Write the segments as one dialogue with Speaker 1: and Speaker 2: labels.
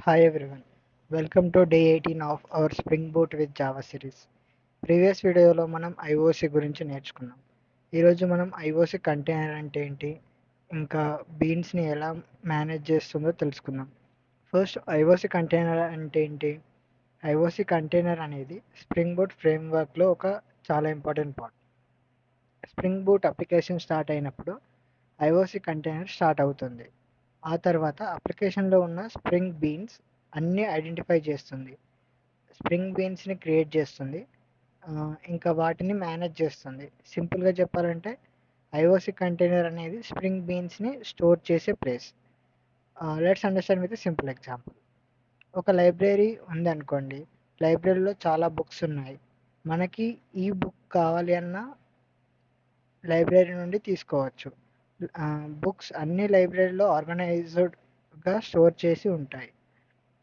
Speaker 1: Hi everyone, welcome to day 18 of our Spring Boot with Java series. Previous వీడియోలో మనం IOC గురించి నేర్చుకున్నాం. ఈరోజు మనం ఐఓసి కంటైనర్ అంటే ఏంటి, ఇంకా బీన్స్ని ఎలా మేనేజ్ చేస్తుందో తెలుసుకుందాం. ఫస్ట్ ఐఓసి కంటైనర్ అంటే ఏంటి? ఐఓసి కంటైనర్ అనేది స్ప్రింగ్ బూట్ ఫ్రేమ్వర్క్లో ఒక చాలా important part. Spring boot application start అయినప్పుడు ఐఓసి కంటైనర్ స్టార్ట్ అవుతుంది. ఆ తర్వాత అప్లికేషన్లో ఉన్న స్ప్రింగ్ బీన్స్ అన్నీ ఐడెంటిఫై చేస్తుంది. స్ప్రింగ్ బీన్స్ని క్రియేట్ చేస్తుంది. ఇంకా వాటిని మేనేజ్ చేస్తుంది. సింపుల్గా చెప్పాలంటే ఐఓసి కంటైనర్ అనేది స్ప్రింగ్ బీన్స్ని స్టోర్ చేసే place. Let's understand with simple example. ఒక లైబ్రరీ ఉందనుకోండి. లైబ్రరీలో చాలా బుక్స్ ఉన్నాయి. మనకి ఈ బుక్ కావాలి అన్న లైబ్రరీ నుండి తీసుకోవచ్చు. బుక్స్ అన్ని లైబ్రరీలో ఆర్గనైజ్డ్గా స్టోర్ చేసి ఉంటాయి.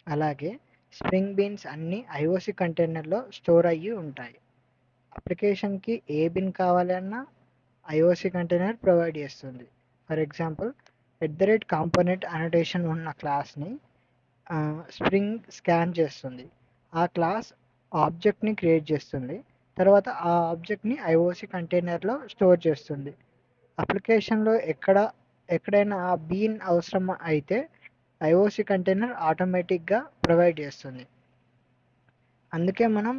Speaker 1: అలాగే స్ప్రింగ్ బీన్స్ అన్ని ఐఓసి కంటైనర్లో స్టోర్ అయ్యి ఉంటాయి. అప్లికేషన్కి ఏ బిన్ కావాలి అన్నా ఐఓసి కంటైనర్ ప్రొవైడ్ చేస్తుంది. ఫర్ ఎగ్జాంపుల్, @కాంపోనెంట్ అనోటేషన్ ఉన్న క్లాస్ని స్ప్రింగ్ స్కాన్ చేస్తుంది. ఆ క్లాస్ ఆబ్జెక్ట్ని క్రియేట్ చేస్తుంది. తర్వాత ఆ ఆబ్జెక్ట్ని ఐఓసి కంటైనర్లో స్టోర్ చేస్తుంది. అప్లికేషన్లో ఎక్కడైనా ఆ బీన్ అవసరం అయితే ఐఓసి కంటైనర్ ఆటోమేటిక్గా ప్రొవైడ్ చేస్తుంది. అందుకే మనం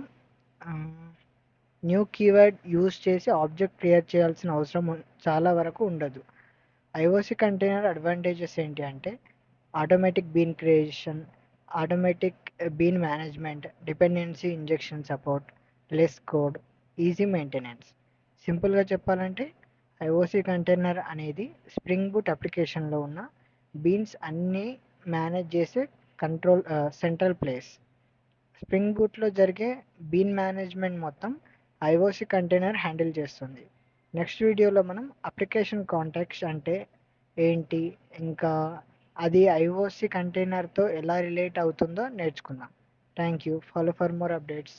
Speaker 1: న్యూ కీవర్డ్ యూజ్ చేసి ఆబ్జెక్ట్ క్రియేట్ చేయాల్సిన అవసరం చాలా వరకు ఉండదు. ఐఓసి కంటైనర్ అడ్వాంటేజెస్ ఏంటి అంటే automatic bean creation, automatic bean management, dependency injection support, less code, easy maintenance. సింపుల్గా చెప్పాలంటే ఐఓసి కంటైనర్ అనేది స్ప్రింగ్ బూట్ అప్లికేషన్లో ఉన్న బీన్స్ అన్నీ మేనేజ్ చేసే సెంట్రల్ ప్లేస్. స్ప్రింగ్ బూట్లో జరిగే బీన్ మేనేజ్మెంట్ మొత్తం ఐఓసి కంటైనర్ హ్యాండిల్ చేస్తుంది. నెక్స్ట్ వీడియోలో మనం అప్లికేషన్ కాంటాక్ట్స్ అంటే ఏంటి, ఇంకా అది ఐఓసి కంటైనర్తో ఎలా రిలేట్ అవుతుందో నేర్చుకుందాం. Thank you. Follow for more updates.